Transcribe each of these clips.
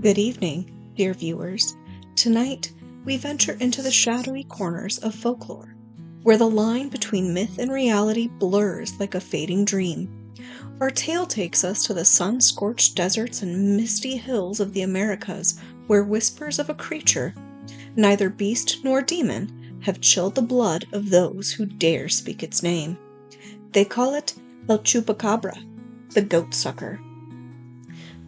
Good evening, dear viewers. Tonight, we venture into the shadowy corners of folklore, where the line between myth and reality blurs like a fading dream. Our tale takes us to the sun-scorched deserts and misty hills of the Americas, where whispers of a creature, neither beast nor demon, have chilled the blood of those who dare speak its name. They call it El Chupacabra, the goat-sucker.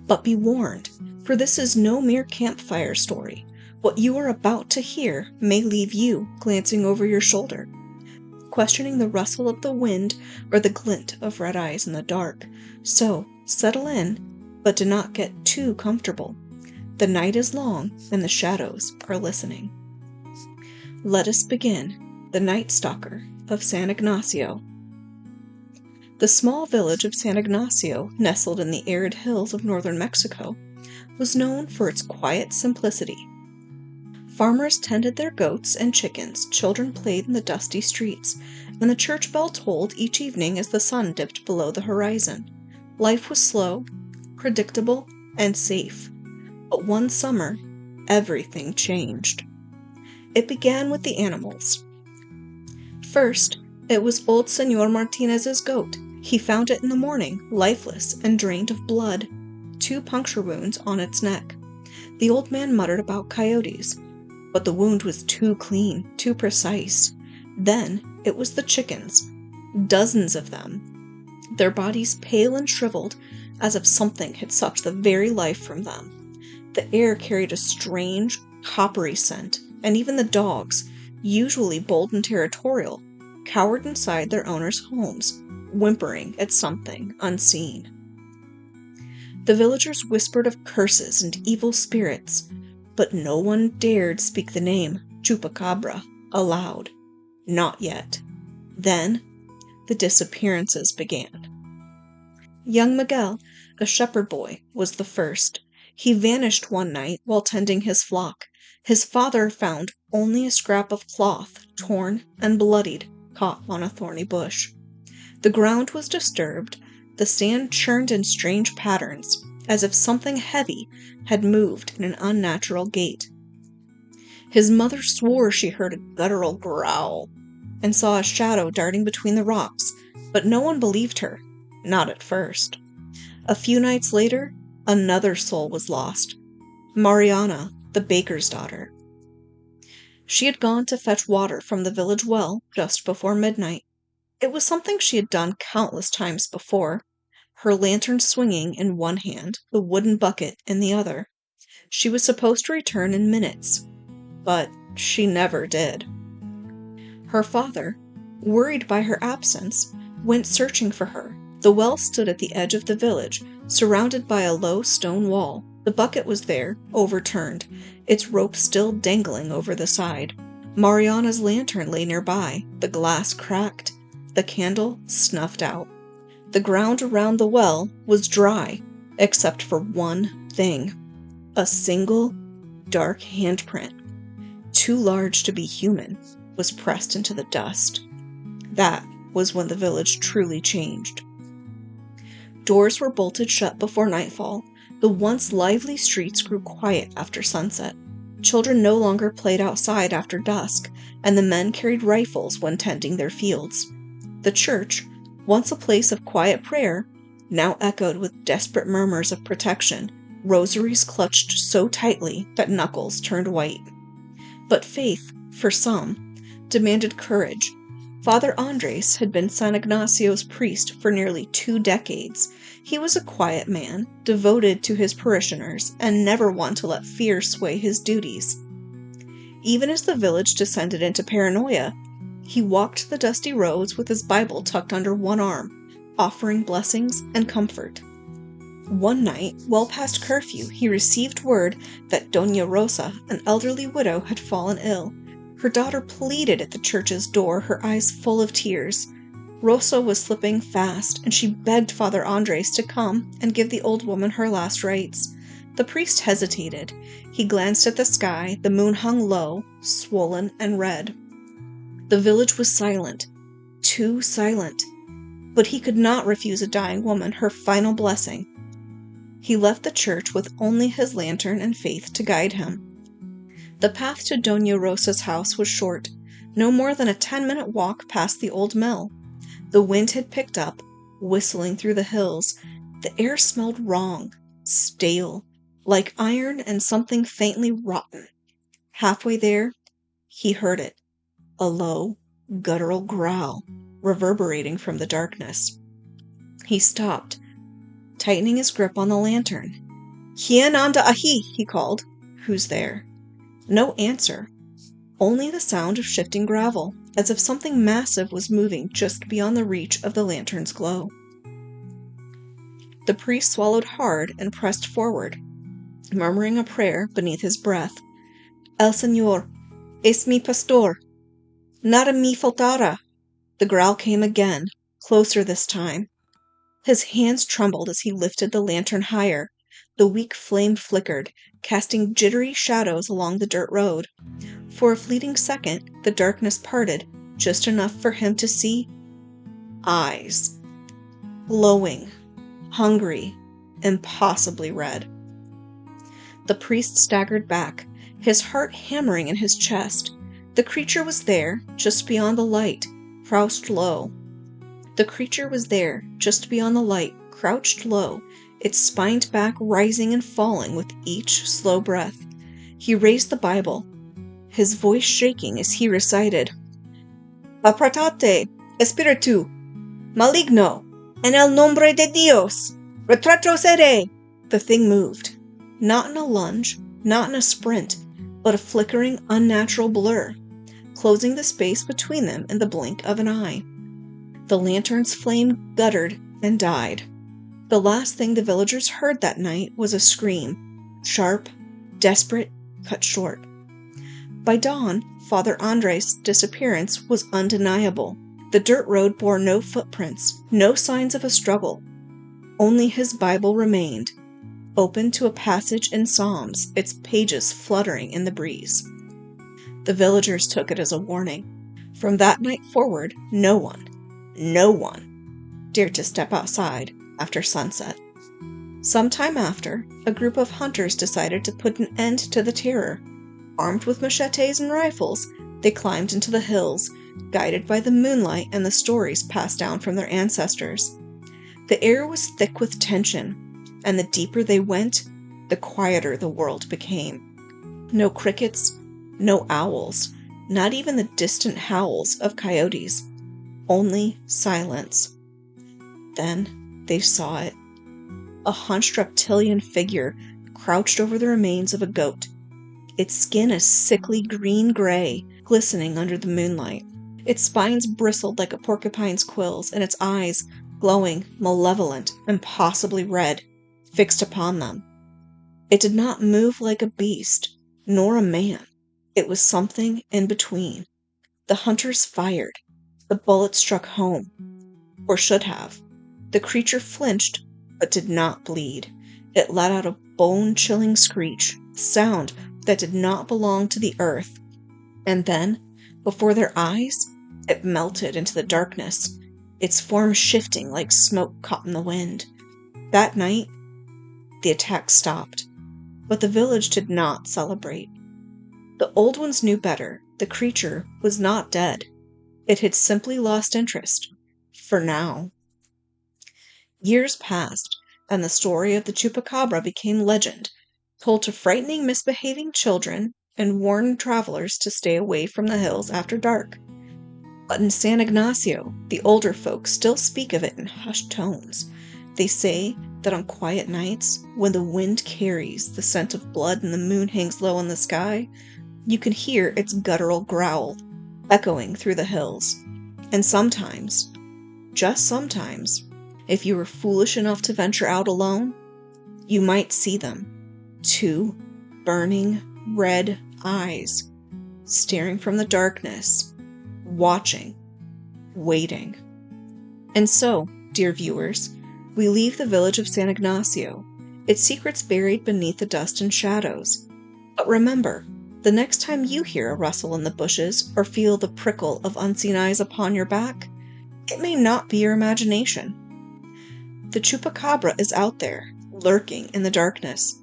But be warned, for this is no mere campfire story. What you are about to hear may leave you glancing over your shoulder, questioning the rustle of the wind or the glint of red eyes in the dark. So, settle in, but do not get too comfortable. The night is long, and the shadows are listening. Let us begin. The Night Stalker of San Ignacio. The small village of San Ignacio, nestled in the arid hills of northern Mexico, was known for its quiet simplicity. Farmers tended their goats and chickens, children played in the dusty streets, and the church bell tolled each evening as the sun dipped below the horizon. Life was slow, predictable, and safe. But one summer, everything changed. It began with the animals. First, it was old Señor Martinez's goat. He found it in the morning, lifeless and drained of blood, 2 puncture wounds on its neck. The old man muttered about coyotes, but the wound was too clean, too precise. Then it was the chickens, dozens of them, their bodies pale and shriveled, as if something had sucked the very life from them. The air carried a strange, coppery scent, and even the dogs, usually bold and territorial, cowered inside their owners' homes, whimpering at something unseen. The villagers whispered of curses and evil spirits, but no one dared speak the name Chupacabra aloud. Not yet. Then, the disappearances began. Young Miguel, a shepherd boy, was the first. He vanished one night while tending his flock. His father found only a scrap of cloth, torn and bloodied, caught on a thorny bush. The ground was disturbed, the sand churned in strange patterns, as if something heavy had moved in an unnatural gait. His mother swore she heard a guttural growl, and saw a shadow darting between the rocks, but no one believed her, not at first. A few nights later, another soul was lost, Mariana, the baker's daughter. She had gone to fetch water from the village well just before midnight. It was something she had done countless times before, her lantern swinging in one hand, the wooden bucket in the other. She was supposed to return in minutes, but she never did. Her father, worried by her absence, went searching for her. The well stood at the edge of the village, surrounded by a low stone wall. The bucket was there, overturned, its rope still dangling over the side. Mariana's lantern lay nearby, the glass cracked, the candle snuffed out. The ground around the well was dry, except for one thing. A single, dark handprint, too large to be human, was pressed into the dust. That was when the village truly changed. Doors were bolted shut before nightfall. The once lively streets grew quiet after sunset. Children no longer played outside after dusk, and the men carried rifles when tending their fields. The church, once a place of quiet prayer, now echoed with desperate murmurs of protection, rosaries clutched so tightly that knuckles turned white. But faith, for some, demanded courage. Father Andres had been San Ignacio's priest for nearly 2 decades. He was a quiet man, devoted to his parishioners, and never one to let fear sway his duties. Even as the village descended into paranoia, he walked the dusty roads with his Bible tucked under one arm, offering blessings and comfort. One night, well past curfew, he received word that Doña Rosa, an elderly widow, had fallen ill. Her daughter pleaded at the church's door, her eyes full of tears. Rosa was slipping fast, and she begged Father Andres to come and give the old woman her last rites. The priest hesitated. He glanced at the sky. The moon hung low, swollen and red. The village was silent, too silent, but he could not refuse a dying woman her final blessing. He left the church with only his lantern and faith to guide him. The path to Doña Rosa's house was short, no more than a 10-minute walk past the old mill. The wind had picked up, whistling through the hills. The air smelled wrong, stale, like iron and something faintly rotten. Halfway there, he heard it, a low, guttural growl, reverberating from the darkness. He stopped, tightening his grip on the lantern. "Quien anda ahí?" he called. "Who's there?" No answer, only the sound of shifting gravel, as if something massive was moving just beyond the reach of the lantern's glow. The priest swallowed hard and pressed forward, murmuring a prayer beneath his breath. "El Señor es mi pastor. Nada me faltará." The growl came again, closer this time. His hands trembled as he lifted the lantern higher. The weak flame flickered, casting jittery shadows along the dirt road. For a fleeting second, the darkness parted, just enough for him to see eyes. Glowing, hungry, impossibly red. The priest staggered back, his heart hammering in his chest. The creature was there, just beyond the light, crouched low. The creature was there, just beyond the light, crouched low, its spined back rising and falling with each slow breath. He raised the Bible, his voice shaking as he recited, "Apartate, espiritu, maligno, en el nombre de Dios, retrocede." The thing moved, not in a lunge, not in a sprint, but a flickering, unnatural blur, closing the space between them in the blink of an eye. The lantern's flame guttered and died. The last thing the villagers heard that night was a scream, sharp, desperate, cut short. By dawn, Father Andres' disappearance was undeniable. The dirt road bore no footprints, no signs of a struggle. Only his Bible remained, open to a passage in Psalms, its pages fluttering in the breeze. The villagers took it as a warning. From that night forward, no one dared to step outside after sunset. Sometime after, a group of hunters decided to put an end to the terror. Armed with machetes and rifles, they climbed into the hills, guided by the moonlight and the stories passed down from their ancestors. The air was thick with tension, and the deeper they went, the quieter the world became. No crickets, no owls, not even the distant howls of coyotes. Only silence. Then they saw it. A hunched reptilian figure crouched over the remains of a goat, its skin a sickly green-gray, glistening under the moonlight. Its spines bristled like a porcupine's quills, and its eyes, glowing, malevolent, impossibly red, fixed upon them. It did not move like a beast, nor a man. It was something in between. The hunters fired. The bullet struck home, or should have. The creature flinched, but did not bleed. It let out a bone-chilling screech, a sound that did not belong to the earth. And then, before their eyes, it melted into the darkness, its form shifting like smoke caught in the wind. That night, the attack stopped, but the village did not celebrate. The old ones knew better. The creature was not dead. It had simply lost interest. For now. Years passed, and the story of the Chupacabra became legend, told to frightening, misbehaving children and warned travelers to stay away from the hills after dark. But in San Ignacio, the older folk still speak of it in hushed tones. They say that on quiet nights, when the wind carries the scent of blood and the moon hangs low in the sky, you can hear its guttural growl echoing through the hills. And sometimes, just sometimes, if you were foolish enough to venture out alone, you might see them. 2 burning red eyes, staring from the darkness, watching, waiting. And so, dear viewers, we leave the village of San Ignacio, its secrets buried beneath the dust and shadows. But remember, the next time you hear a rustle in the bushes or feel the prickle of unseen eyes upon your back, it may not be your imagination. The Chupacabra is out there, lurking in the darkness,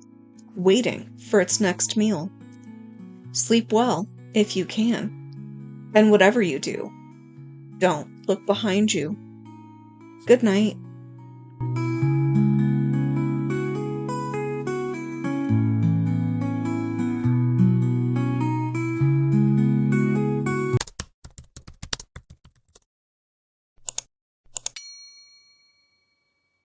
waiting for its next meal. Sleep well, if you can, and whatever you do, don't look behind you. Good night.